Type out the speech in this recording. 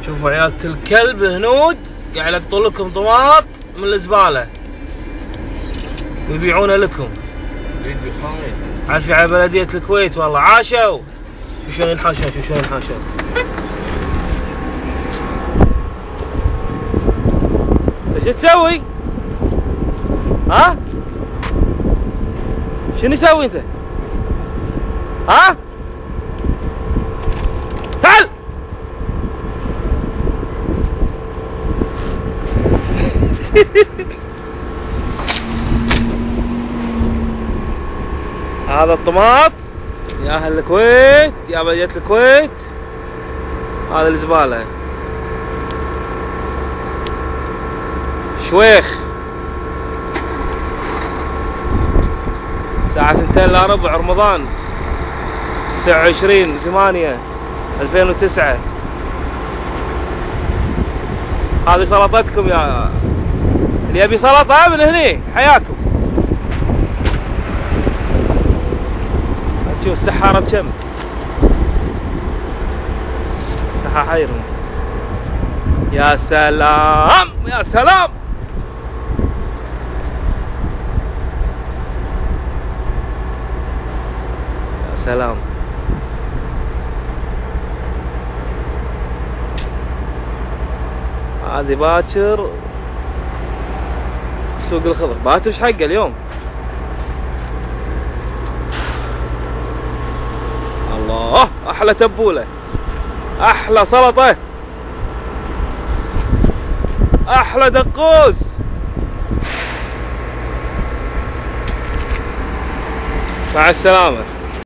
شوفوا عيالة الكلب الهنود قاعد يلقطون لكم طماط من الزبالة ويبيعونه لكم. عارفين على بلدية الكويت والله عاشوا. شو شلون ينحاشون، شو شلون ينحاشون. انت شو تسوي؟ ها؟ شنو يسوي انت؟ ها؟ تعال! هذا الطماط يا اهل الكويت، يا بلدية الكويت، هذا الزبالة. شويخ الساعة 2:45 رمضان 29/8/2009. هذه سلطتكم يا اللي يبي سلطة من هني حياكم. شوف السحارة بكم؟ سحاحير. يا سلام يا سلام. يا سلام. هذه باكر سوق الخضر. باكر ايش حقه اليوم؟ الله احلى تبولة، احلى سلطة، احلى دقوس. مع السلامة.